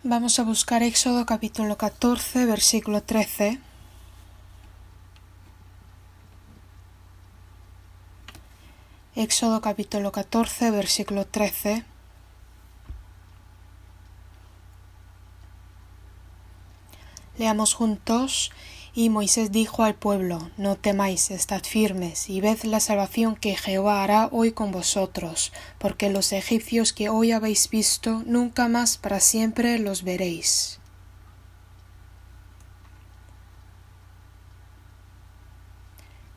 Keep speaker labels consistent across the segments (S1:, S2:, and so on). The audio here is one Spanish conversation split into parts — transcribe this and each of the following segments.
S1: Vamos a buscar Éxodo capítulo 14, versículo 13. Éxodo capítulo 14, versículo 13. Leamos juntos. Y Moisés dijo al pueblo: No temáis, estad firmes, y ved la salvación que Jehová hará hoy con vosotros, porque los egipcios que hoy habéis visto, nunca más para siempre los veréis.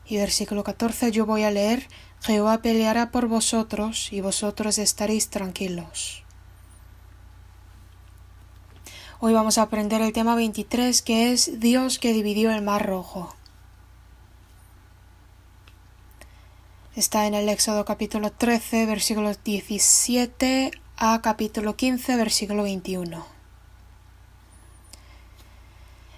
S1: Y versículo 14 yo voy a leer: Jehová peleará por vosotros, y vosotros estaréis tranquilos. Hoy vamos a aprender el tema 23, que es Dios que dividió el Mar Rojo. Está en el Éxodo capítulo 13, versículos 17 a capítulo 15, versículo 21.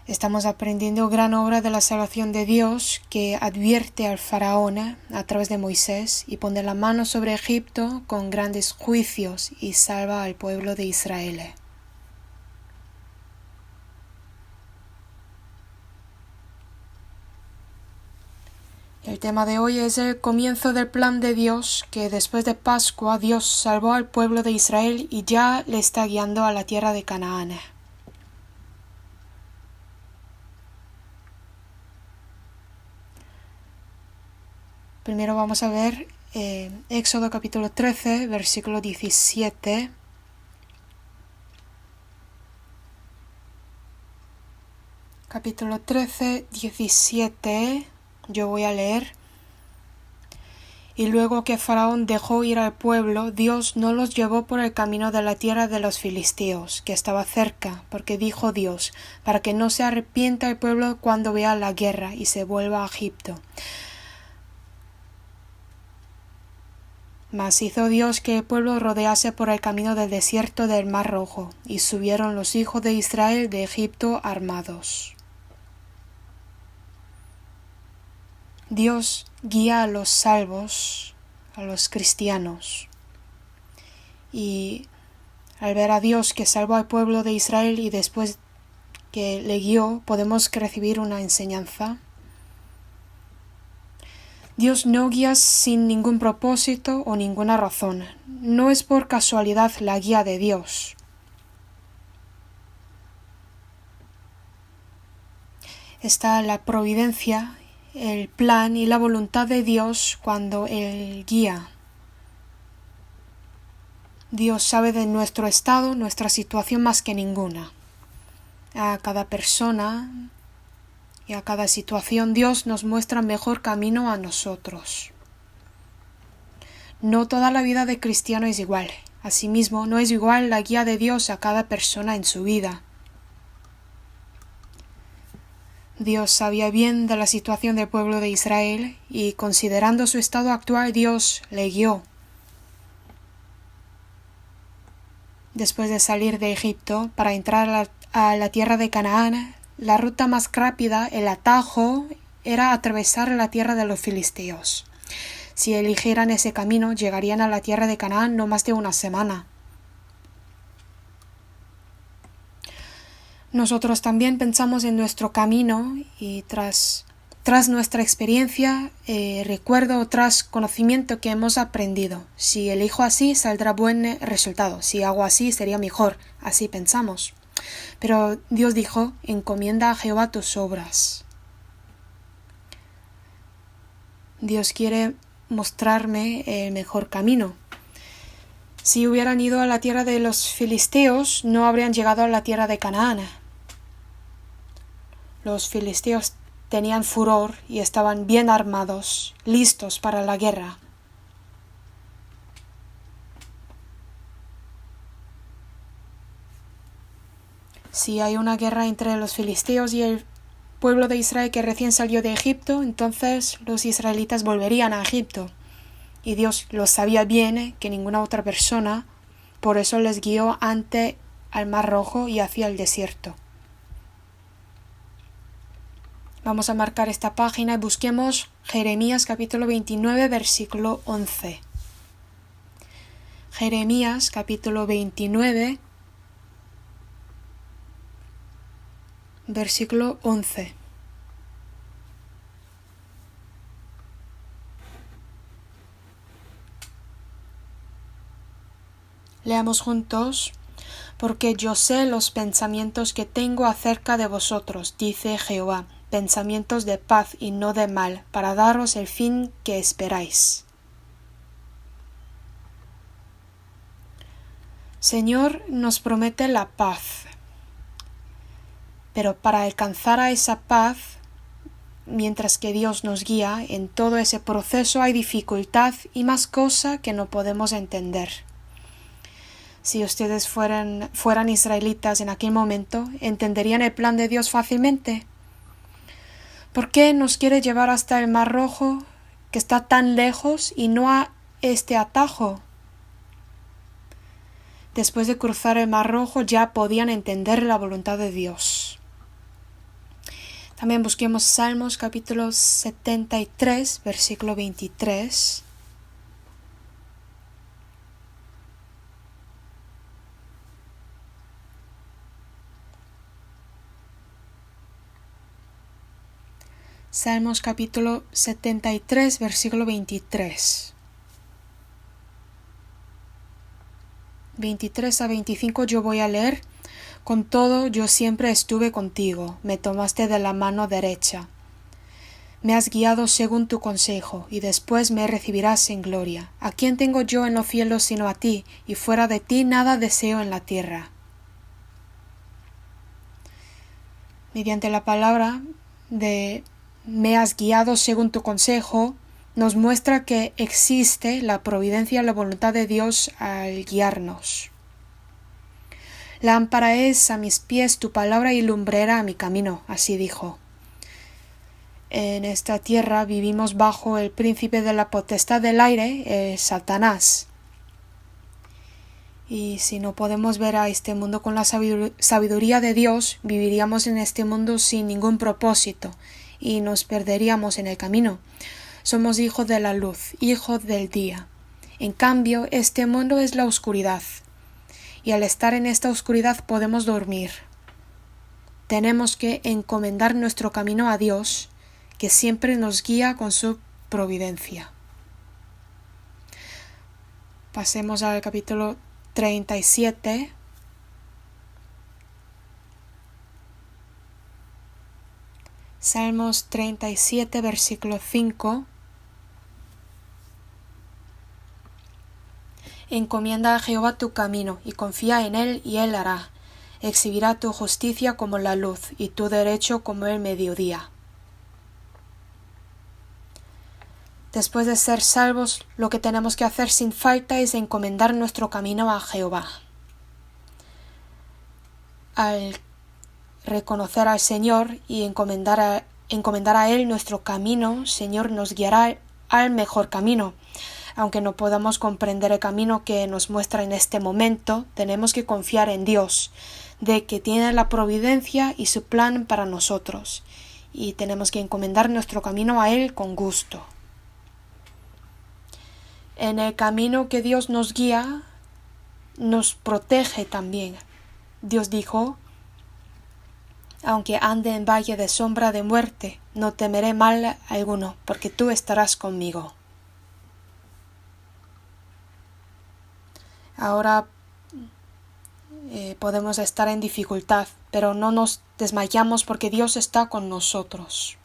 S1: Estamos aprendiendo gran obra de la salvación de Dios, que advierte al faraón a través de Moisés y pone la mano sobre Egipto con grandes juicios y salva al pueblo de Israel. El tema de hoy es el comienzo del plan de Dios, que después de Pascua Dios salvó al pueblo de Israel y ya le está guiando a la tierra de Canaán. Primero vamos a ver Éxodo capítulo 13, versículo 17. Capítulo 13, 17. Yo voy a leer. Y luego que Faraón dejó ir al pueblo, Dios no los llevó por el camino de la tierra de los filisteos, que estaba cerca, porque dijo Dios, para que no se arrepienta el pueblo cuando vea la guerra y se vuelva a Egipto. Mas hizo Dios que el pueblo rodease por el camino del desierto del Mar Rojo, y subieron los hijos de Israel de Egipto armados. Dios guía a los salvos, a los cristianos, y al ver a Dios que salvó al pueblo de Israel y después que le guió, podemos recibir una enseñanza. Dios no guía sin ningún propósito o ninguna razón. No es por casualidad la guía de Dios. Está la providencia, el plan y la voluntad de Dios cuando Él guía. Dios sabe de nuestro estado, nuestra situación más que ninguna. A cada persona y a cada situación Dios nos muestra mejor camino a nosotros. No toda la vida de cristiano es igual. Asimismo, no es igual la guía de Dios a cada persona en su vida. Dios sabía bien de la situación del pueblo de Israel y, considerando su estado actual, Dios le guió. Después de salir de Egipto para entrar a la tierra de Canaán, la ruta más rápida, el atajo, era atravesar la tierra de los filisteos. Si eligieran ese camino, llegarían a la tierra de Canaán no más de una semana. Nosotros también pensamos en nuestro camino y tras nuestra experiencia, recuerdo o tras conocimiento que hemos aprendido. Si elijo así, saldrá buen resultado. Si hago así, sería mejor. Así pensamos. Pero Dios dijo: encomienda a Jehová tus obras. Dios quiere mostrarme el mejor camino. Si hubieran ido a la tierra de los filisteos, no habrían llegado a la tierra de Canaán. Los filisteos tenían furor y estaban bien armados, listos para la guerra. Si hay una guerra entre los filisteos y el pueblo de Israel que recién salió de Egipto, entonces los israelitas volverían a Egipto. Y Dios lo sabía bien que ninguna otra persona, por eso les guió ante al Mar Rojo y hacia el desierto. Vamos a marcar esta página y busquemos Jeremías capítulo 29, versículo 11. Jeremías capítulo 29, versículo 11. Leamos juntos. Porque yo sé los pensamientos que tengo acerca de vosotros, dice Jehová, pensamientos de paz y no de mal, para daros el fin que esperáis. Señor nos promete la paz, pero para alcanzar a esa paz, mientras que Dios nos guía, en todo ese proceso hay dificultad y más cosa que no podemos entender. Si ustedes fueran israelitas en aquel momento, entenderían el plan de Dios fácilmente. ¿Por qué nos quiere llevar hasta el Mar Rojo, que está tan lejos, y no a este atajo? Después de cruzar el Mar Rojo ya podían entender la voluntad de Dios. También busquemos Salmos capítulo 73, versículo 23. Salmos capítulo 73, versículo 23. 23 a 25 yo voy a leer. Con todo yo siempre estuve contigo, me tomaste de la mano derecha. Me has guiado según tu consejo, y después me recibirás en gloria. ¿A quién tengo yo en los cielos sino a ti? Y fuera de ti nada deseo en la tierra. Mediante la palabra de me has guiado según tu consejo, nos muestra que existe la providencia y la voluntad de Dios al guiarnos. Lámpara es a mis pies tu palabra y lumbrera a mi camino, así dijo. En esta tierra vivimos bajo el príncipe de la potestad del aire, Satanás. Y si no podemos ver a este mundo con la sabiduría de Dios, viviríamos en este mundo sin ningún propósito y nos perderíamos en el camino. Somos hijos de la luz, hijos del día. En cambio, este mundo es la oscuridad, y al estar en esta oscuridad podemos dormir. Tenemos que encomendar nuestro camino a Dios, que siempre nos guía con su providencia. Pasemos al capítulo 37. Salmos 37, versículo 5. Encomienda a Jehová tu camino y confía en él y él hará. Exhibirá tu justicia como la luz y tu derecho como el mediodía. Después de ser salvos, lo que tenemos que hacer sin falta es encomendar nuestro camino a Jehová. Al reconocer al Señor y encomendar a Él nuestro camino, Señor nos guiará al mejor camino. Aunque no podamos comprender el camino que nos muestra en este momento, tenemos que confiar en Dios, de que tiene la providencia y su plan para nosotros, y tenemos que encomendar nuestro camino a Él con gusto. En el camino que Dios nos guía, nos protege también. Dios dijo: aunque ande en valle de sombra de muerte, no temeré mal alguno, porque tú estarás conmigo. Ahora podemos estar en dificultad, pero no nos desmayamos porque Dios está con nosotros.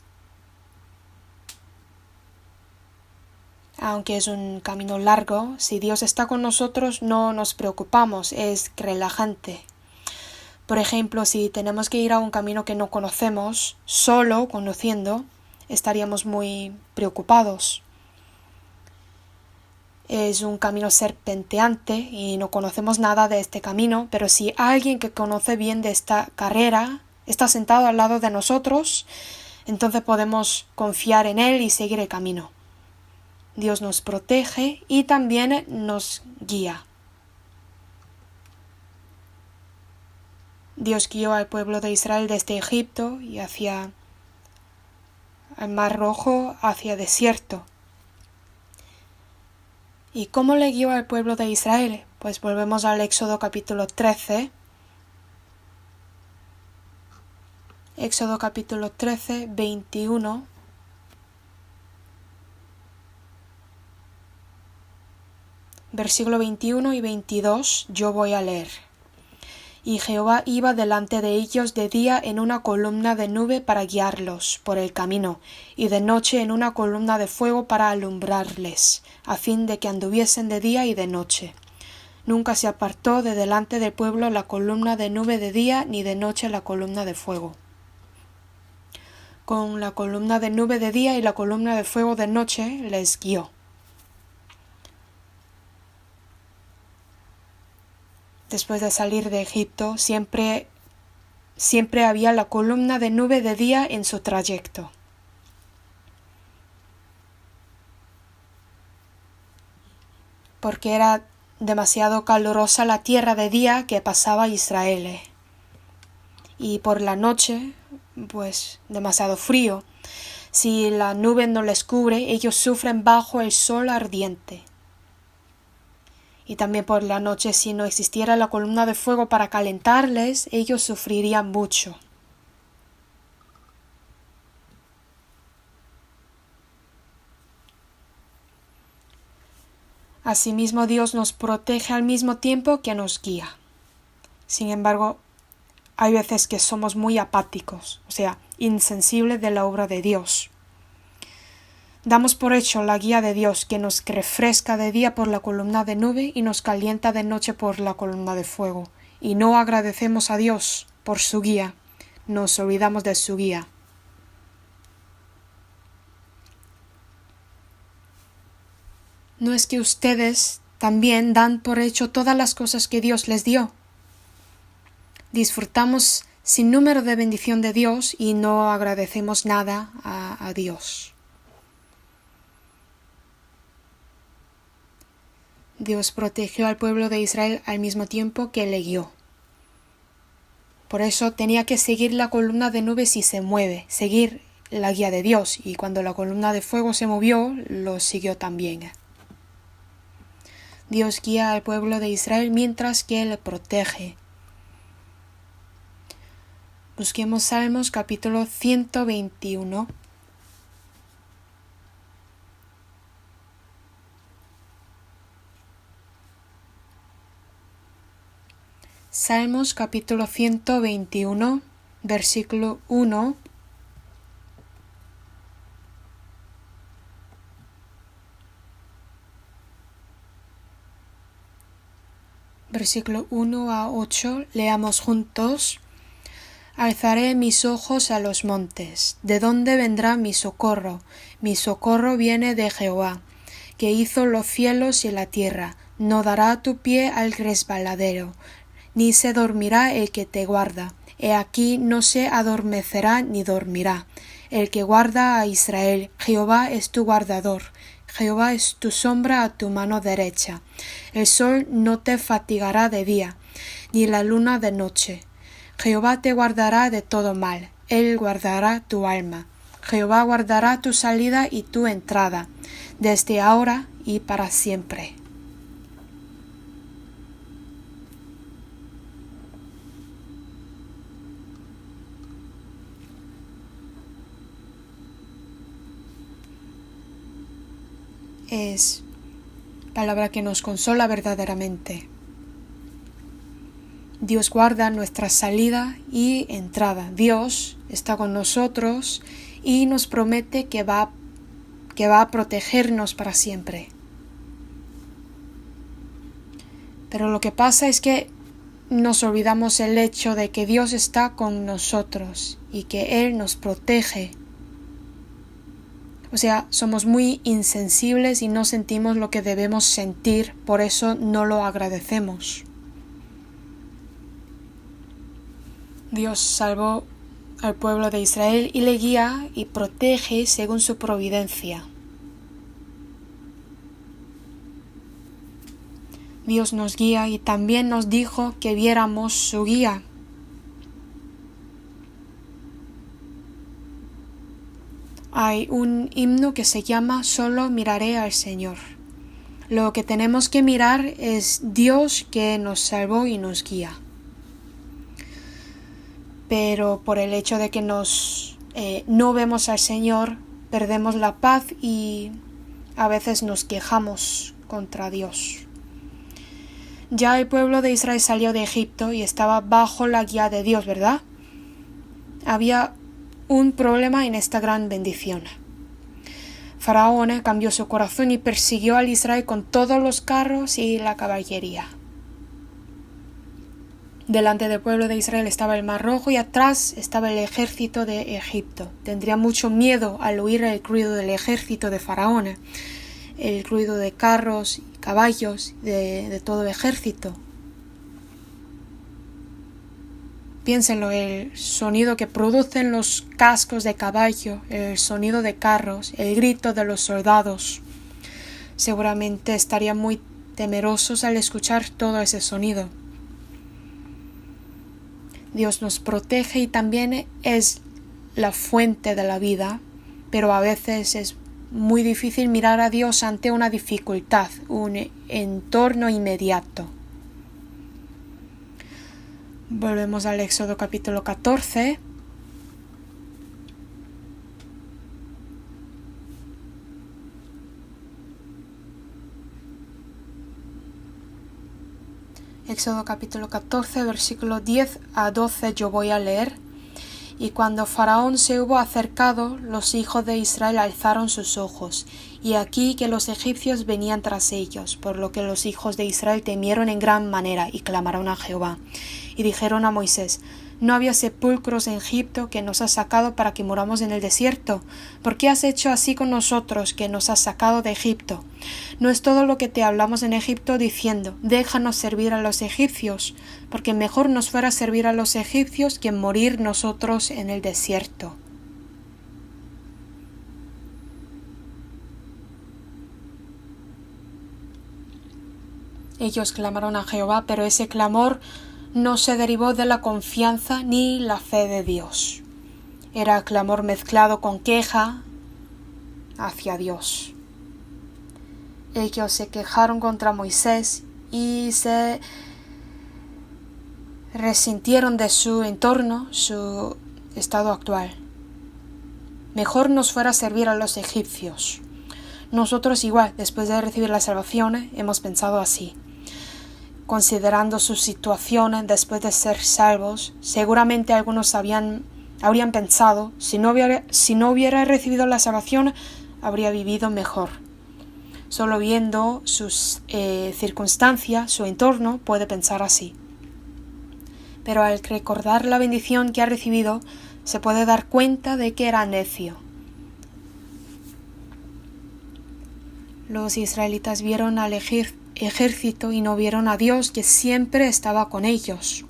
S1: Aunque es un camino largo, si Dios está con nosotros no nos preocupamos, es relajante. Por ejemplo, si tenemos que ir a un camino que no conocemos, solo conociendo, estaríamos muy preocupados. Es un camino serpenteante y no conocemos nada de este camino, pero si alguien que conoce bien de esta carrera está sentado al lado de nosotros, entonces podemos confiar en él y seguir el camino. Dios nos protege y también nos guía. Dios guió al pueblo de Israel desde Egipto y hacia el Mar Rojo, hacia desierto. ¿Y cómo le guió al pueblo de Israel? Pues volvemos al Éxodo capítulo 13. Éxodo capítulo 13, 21. Versículo 21 y 22 yo voy a leer. Y Jehová iba delante de ellos de día en una columna de nube para guiarlos por el camino, y de noche en una columna de fuego para alumbrarles, a fin de que anduviesen de día y de noche. Nunca se apartó de delante del pueblo la columna de nube de día, ni de noche la columna de fuego. Con la columna de nube de día y la columna de fuego de noche les guió. Después de salir de Egipto, siempre había la columna de nube de día en su trayecto. Porque era demasiado calurosa la tierra de día que pasaba Israel. Y por la noche, pues demasiado frío. Si la nube no les cubre, ellos sufren bajo el sol ardiente. Y también por la noche, si no existiera la columna de fuego para calentarles, ellos sufrirían mucho. Asimismo, Dios nos protege al mismo tiempo que nos guía. Sin embargo, hay veces que somos muy apáticos, o sea, insensibles de la obra de Dios. Damos por hecho la guía de Dios, que nos refresca de día por la columna de nube y nos calienta de noche por la columna de fuego, y no agradecemos a Dios por su guía, nos olvidamos de su guía. ¿No es que ustedes también dan por hecho todas las cosas que Dios les dio? Disfrutamos sin número de bendición de Dios y no agradecemos nada a Dios. Dios protegió al pueblo de Israel al mismo tiempo que le guió. Por eso tenía que seguir la columna de nube si se mueve, seguir la guía de Dios, y cuando la columna de fuego se movió, lo siguió también. Dios guía al pueblo de Israel mientras que le protege. Busquemos Salmos capítulo 121. Salmos capítulo 121, versículo 1. Versículo 1 a 8, leamos juntos. Alzaré mis ojos a los montes. ¿De dónde vendrá mi socorro? Mi socorro viene de Jehová, que hizo los cielos y la tierra. No dará tu pie al resbaladero, ni se dormirá el que te guarda. He aquí no se adormecerá ni dormirá el que guarda a Israel. Jehová es tu guardador. Jehová es tu sombra a tu mano derecha. El sol no te fatigará de día, ni la luna de noche. Jehová te guardará de todo mal. Él guardará tu alma. Jehová guardará tu salida y tu entrada, desde ahora y para siempre. Es palabra que nos consola verdaderamente. Dios guarda nuestra salida y entrada. Dios está con nosotros y nos promete que va a protegernos para siempre. Pero lo que pasa es que nos olvidamos el hecho de que Dios está con nosotros y que Él nos protege. O sea, somos muy insensibles y no sentimos lo que debemos sentir, por eso no lo agradecemos. Dios salvó al pueblo de Israel y le guía y protege según su providencia. Dios nos guía y también nos dijo que viéramos su guía. Hay un himno que se llama Solo miraré al Señor. Lo que tenemos que mirar es Dios que nos salvó y nos guía. pero por el hecho de que no vemos al Señor, perdemos la paz y a veces nos quejamos contra Dios. Ya el pueblo de Israel salió de Egipto y estaba bajo la guía de Dios, ¿verdad? Había un problema en esta gran bendición. Faraón cambió su corazón y persiguió al Israel con todos los carros y la caballería. Delante del pueblo de Israel estaba el Mar Rojo y atrás estaba el ejército de Egipto. Tendría mucho miedo al oír el ruido del ejército de Faraón, el ruido de carros y caballos de todo ejército. Piénsenlo, el sonido que producen los cascos de caballo, el sonido de carros, el grito de los soldados. Seguramente estarían muy temerosos al escuchar todo ese sonido. Dios nos protege y también es la fuente de la vida, pero a veces es muy difícil mirar a Dios ante una dificultad, un entorno inmediato. Volvemos al Éxodo capítulo 14. Éxodo capítulo 14, versículo 10 a 12 yo voy a leer. Y cuando Faraón se hubo acercado, los hijos de Israel alzaron sus ojos, y aquí que los egipcios venían tras ellos, por lo que los hijos de Israel temieron en gran manera y clamaron a Jehová. Y dijeron a Moisés: ¿No había sepulcros en Egipto que nos has sacado para que muramos en el desierto? ¿Por qué has hecho así con nosotros que nos has sacado de Egipto? ¿No es todo lo que te hablamos en Egipto diciendo: déjanos servir a los egipcios? Porque mejor nos fuera servir a los egipcios que morir nosotros en el desierto. Ellos clamaron a Jehová, pero ese clamor no se derivó de la confianza ni la fe de Dios. Era clamor mezclado con queja hacia Dios. Ellos se quejaron contra Moisés y se resintieron de su entorno, su estado actual. Mejor nos fuera servir a los egipcios. Nosotros igual, después de recibir la salvación, hemos pensado así. Considerando su situación después de ser salvos, seguramente algunos habrían pensado: si no hubiera recibido la salvación, habría vivido mejor. Solo viendo sus circunstancias, su entorno, puede pensar así. Pero al recordar la bendición que ha recibido, se puede dar cuenta de que era necio. Los israelitas vieron al ejército y no vieron a Dios, que siempre estaba con ellos.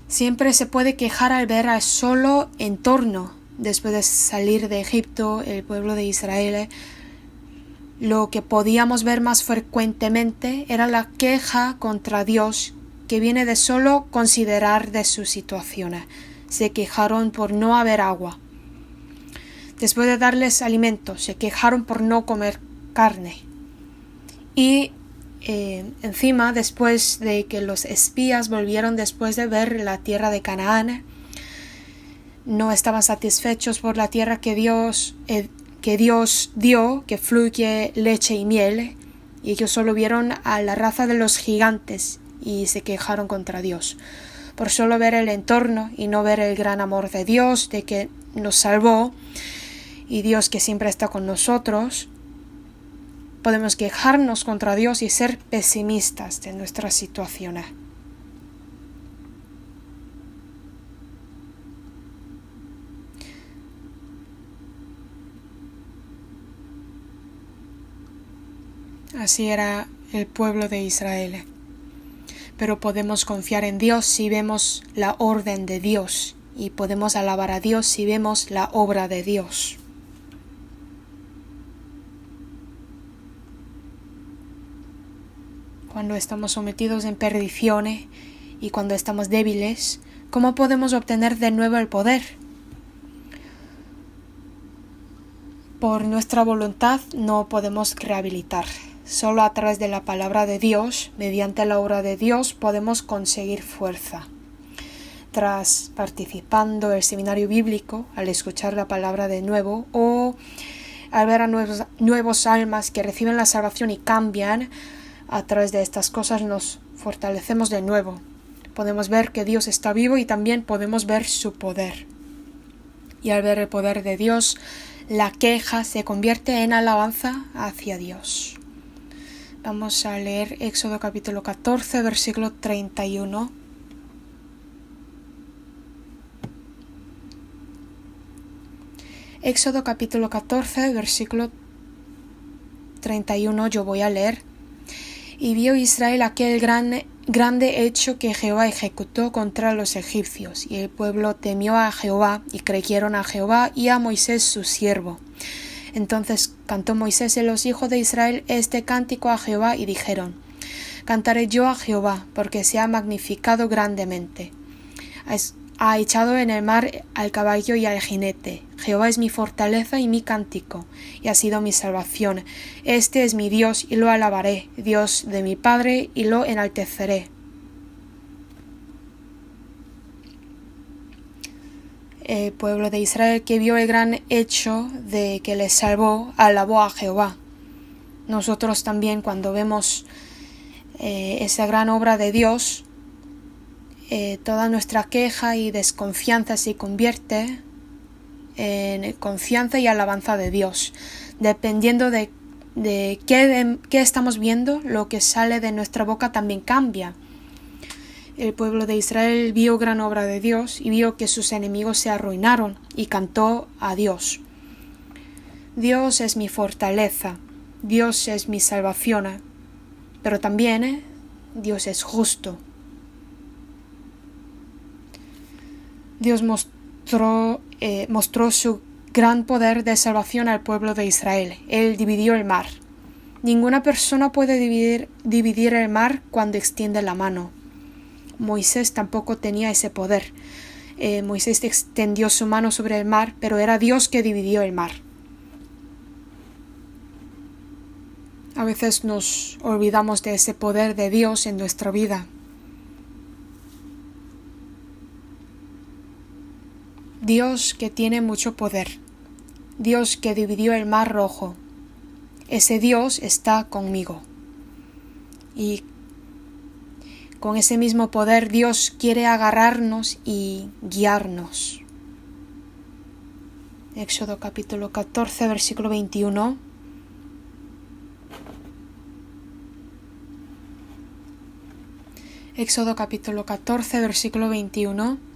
S1: Siempre se puede quejar al ver al solo entorno. Después de salir de Egipto, el pueblo de Israel, lo que podíamos ver más frecuentemente era la queja contra Dios, que viene de solo considerar de su situación. Se quejaron por no haber agua. Después de darles alimento, se quejaron por no comer carne. Y encima, después de que los espías volvieron después de ver la tierra de Canaán, no estaban satisfechos por la tierra que Dios dio, que fluye leche y miel, y ellos solo vieron a la raza de los gigantes y se quejaron contra Dios. Por solo ver el entorno y no ver el gran amor de Dios, de que nos salvó, y Dios que siempre está con nosotros, podemos quejarnos contra Dios y ser pesimistas de nuestra situación. Así era el pueblo de Israel. Pero podemos confiar en Dios si vemos la orden de Dios, y podemos alabar a Dios si vemos la obra de Dios. Cuando estamos sometidos en perdición y cuando estamos débiles, ¿cómo podemos obtener de nuevo el poder? Por nuestra voluntad no podemos rehabilitar. Solo a través de la palabra de Dios, mediante la obra de Dios, podemos conseguir fuerza. mientras participando del seminario bíblico, al escuchar la palabra de nuevo, o al ver a nuevos almas que reciben la salvación y cambian. A través de estas cosas nos fortalecemos de nuevo. Podemos ver que Dios está vivo y también podemos ver su poder. Y al ver el poder de Dios, la queja se convierte en alabanza hacia Dios. Vamos a leer Éxodo capítulo 14, versículo 31. Éxodo capítulo 14, versículo 31, yo voy a leer. Y vio Israel aquel grande hecho que Jehová ejecutó contra los egipcios, y el pueblo temió a Jehová, y creyeron a Jehová y a Moisés su siervo. Entonces cantó Moisés y los hijos de Israel este cántico a Jehová, y dijeron: Cantaré yo a Jehová, porque se ha magnificado grandemente. Ha echado en el mar al caballo y al jinete. Jehová es mi fortaleza y mi cántico, y ha sido mi salvación. Este es mi Dios, y lo alabaré, Dios de mi Padre, y lo enalteceré. El pueblo de Israel, que vio el gran hecho de que les salvó, alabó a Jehová. Nosotros también, cuando vemos esa gran obra de Dios, toda nuestra queja y desconfianza se convierte en confianza y alabanza de Dios. Dependiendo de qué estamos viendo, lo que sale de nuestra boca también cambia. El pueblo de Israel vio gran obra de Dios y vio que sus enemigos se arruinaron y cantó a Dios. Dios es mi fortaleza, Dios es mi salvación, pero también Dios es justo. Dios mostró su gran poder de salvación al pueblo de Israel. Él dividió el mar. Ninguna persona puede dividir el mar cuando extiende la mano. Moisés tampoco tenía ese poder. Moisés extendió su mano sobre el mar, pero era Dios que dividió el mar. A veces nos olvidamos de ese poder de Dios en nuestra vida. Dios que tiene mucho poder, Dios que dividió el mar rojo, ese Dios está conmigo. Y con ese mismo poder Dios quiere agarrarnos y guiarnos. Éxodo capítulo 14, versículo 21. Éxodo capítulo 14, versículo 21.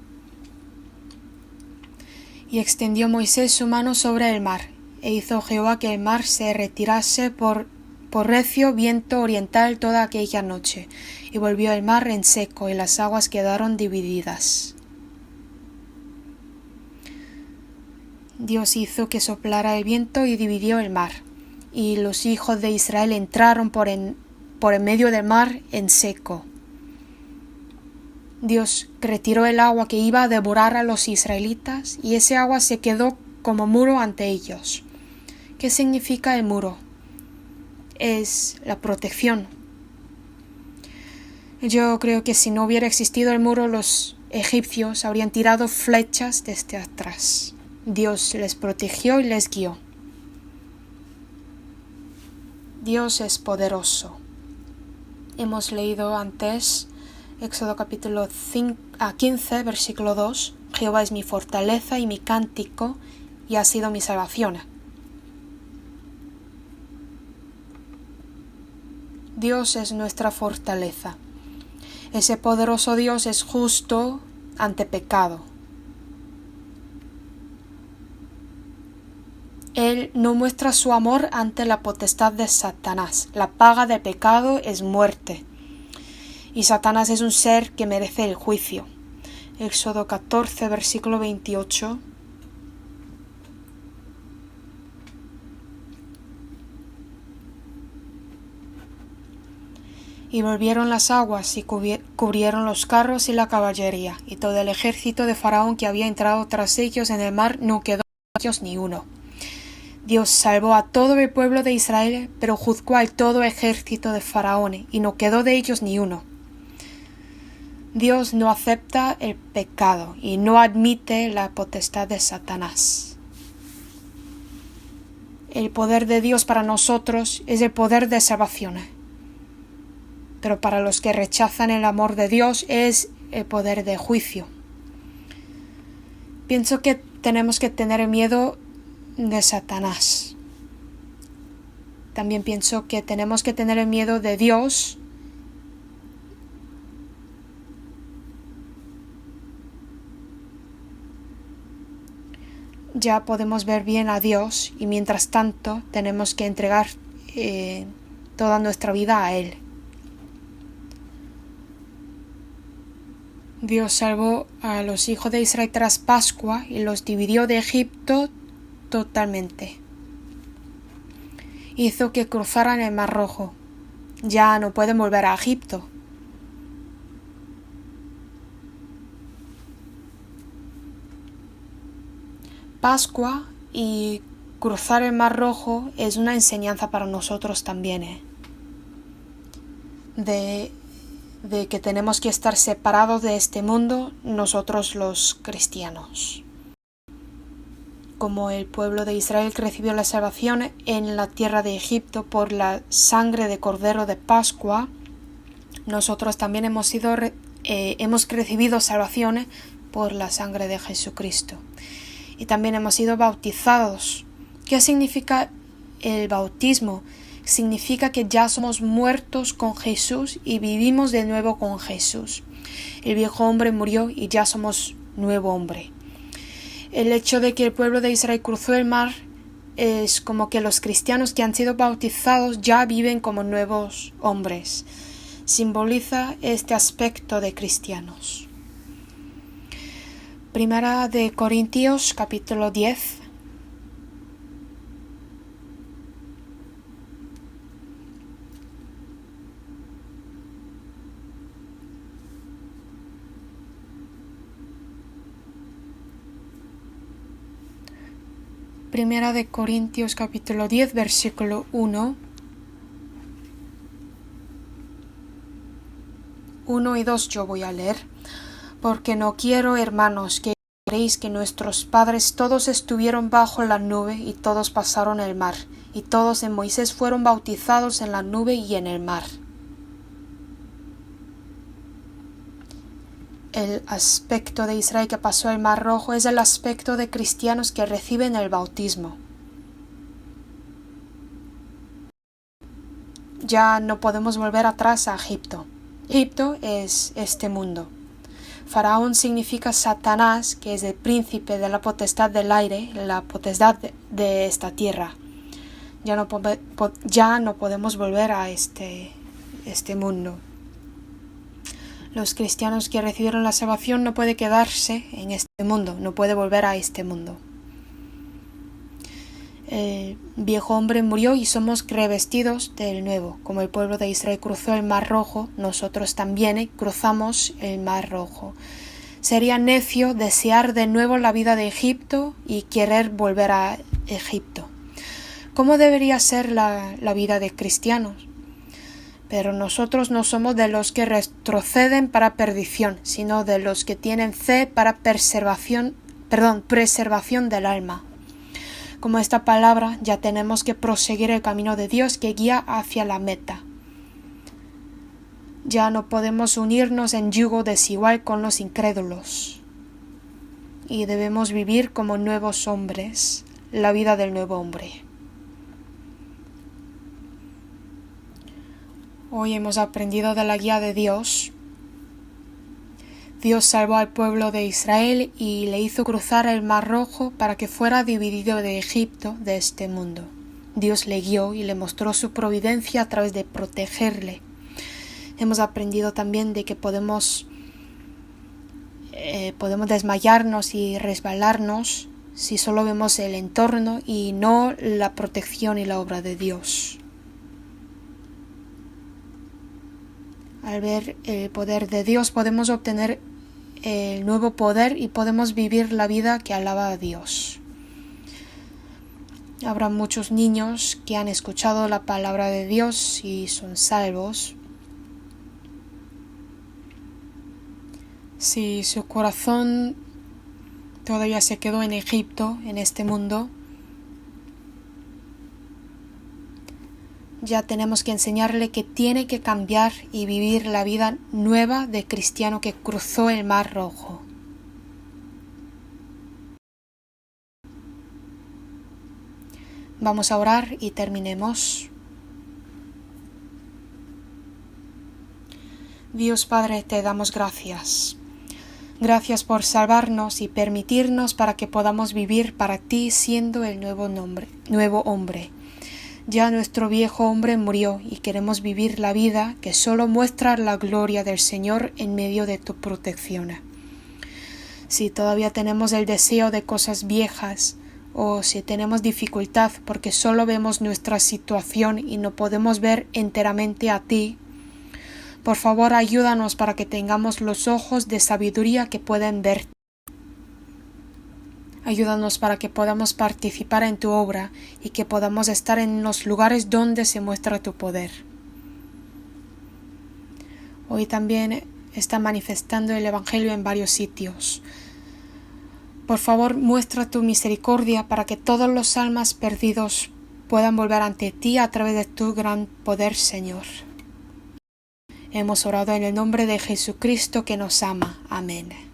S1: Y extendió Moisés su mano sobre el mar, e hizo Jehová que el mar se retirase por recio viento oriental toda aquella noche, y volvió el mar en seco, y las aguas quedaron divididas. Dios hizo que soplara el viento y dividió el mar, y los hijos de Israel entraron por en medio del mar en seco. Dios retiró el agua que iba a devorar a los israelitas, y ese agua se quedó como muro ante ellos. ¿Qué significa el muro? Es la protección. Yo creo que si no hubiera existido el muro, los egipcios habrían tirado flechas desde atrás. Dios les protegió y les guió. Dios es poderoso. Hemos leído antes Éxodo capítulo 15, versículo 2. Jehová es mi fortaleza y mi cántico, y ha sido mi salvación. Dios es nuestra fortaleza. Ese poderoso Dios es justo ante pecado. Él no muestra su amor ante la potestad de Satanás. La paga del pecado es muerte. Y Satanás es un ser que merece el juicio. Éxodo 14, versículo 28. Y volvieron las aguas y cubrieron los carros y la caballería, y todo el ejército de Faraón que había entrado tras ellos en el mar, no quedó de ellos ni uno. Dios salvó a todo el pueblo de Israel, pero juzgó al todo ejército de Faraón, y no quedó de ellos ni uno. Dios no acepta el pecado y no admite la potestad de Satanás. El poder de Dios para nosotros es el poder de salvación, pero para los que rechazan el amor de Dios es el poder de juicio. Pienso que tenemos que tener miedo de Satanás. También pienso que tenemos que tener miedo de Dios. Ya podemos ver bien a Dios y mientras tanto tenemos que entregar toda nuestra vida a Él. Dios salvó a los hijos de Israel tras Pascua y los dividió de Egipto totalmente. Hizo que cruzaran el Mar Rojo. Ya no pueden volver a Egipto. Pascua y cruzar el Mar Rojo es una enseñanza para nosotros también, de que tenemos que estar separados de este mundo, nosotros los cristianos. Como el pueblo de Israel recibió la salvación en la tierra de Egipto por la sangre de Cordero de Pascua, nosotros también hemos recibido salvación por la sangre de Jesucristo. Y también hemos sido bautizados. ¿Qué significa el bautismo? Significa que ya somos muertos con Jesús y vivimos de nuevo con Jesús. El viejo hombre murió y ya somos nuevo hombre. El hecho de que el pueblo de Israel cruzó el mar es como que los cristianos que han sido bautizados ya viven como nuevos hombres. Simboliza este aspecto de cristianos. Primera de Corintios, capítulo 10. Primera de Corintios, capítulo 10, versículo 1. 1 y 2 yo voy a leer. Porque no quiero, hermanos, que creéis que nuestros padres todos estuvieron bajo la nube y todos pasaron el mar, y todos en Moisés fueron bautizados en la nube y en el mar. El aspecto de Israel que pasó el Mar Rojo es el aspecto de cristianos que reciben el bautismo. Ya no podemos volver atrás a Egipto. Egipto es este mundo. Faraón significa Satanás, que es el príncipe de la potestad del aire, la potestad de esta tierra. Ya no podemos volver a este mundo. Los cristianos que recibieron la salvación no pueden quedarse en este mundo, no puede volver a este mundo. El viejo hombre murió y somos revestidos del nuevo. Como el pueblo de Israel cruzó el Mar Rojo, nosotros también cruzamos el Mar Rojo. Sería necio desear de nuevo la vida de Egipto y querer volver a Egipto. ¿Cómo debería ser la vida de cristianos? Pero nosotros no somos de los que retroceden para perdición, sino de los que tienen fe para preservación del alma. Como esta palabra, ya tenemos que proseguir el camino de Dios que guía hacia la meta. Ya no podemos unirnos en yugo desigual con los incrédulos. Y debemos vivir como nuevos hombres, la vida del nuevo hombre. Hoy hemos aprendido de la guía de Dios. Dios salvó al pueblo de Israel y le hizo cruzar el Mar Rojo para que fuera dividido de Egipto, de este mundo. Dios le guió y le mostró su providencia a través de protegerle. Hemos aprendido también de que podemos desmayarnos y resbalarnos si solo vemos el entorno y no la protección y la obra de Dios. Al ver el poder de Dios podemos obtener el nuevo poder y podemos vivir la vida que alaba a Dios. Habrá muchos niños que han escuchado la palabra de Dios y son salvos. Si su corazón todavía se quedó en Egipto, en este mundo, ya tenemos que enseñarle que tiene que cambiar y vivir la vida nueva de cristiano que cruzó el Mar Rojo. Vamos a orar y terminemos. Dios Padre, te damos gracias. Gracias por salvarnos y permitirnos para que podamos vivir para ti siendo el nuevo hombre. Ya nuestro viejo hombre murió y queremos vivir la vida que solo muestra la gloria del Señor en medio de tu protección. Si todavía tenemos el deseo de cosas viejas o si tenemos dificultad porque solo vemos nuestra situación y no podemos ver enteramente a ti, por favor ayúdanos para que tengamos los ojos de sabiduría que pueden ver. Ayúdanos para que podamos participar en tu obra y que podamos estar en los lugares donde se muestra tu poder. Hoy también está manifestando el Evangelio en varios sitios. Por favor, muestra tu misericordia para que todos los almas perdidos puedan volver ante ti a través de tu gran poder, Señor. Hemos orado en el nombre de Jesucristo que nos ama. Amén.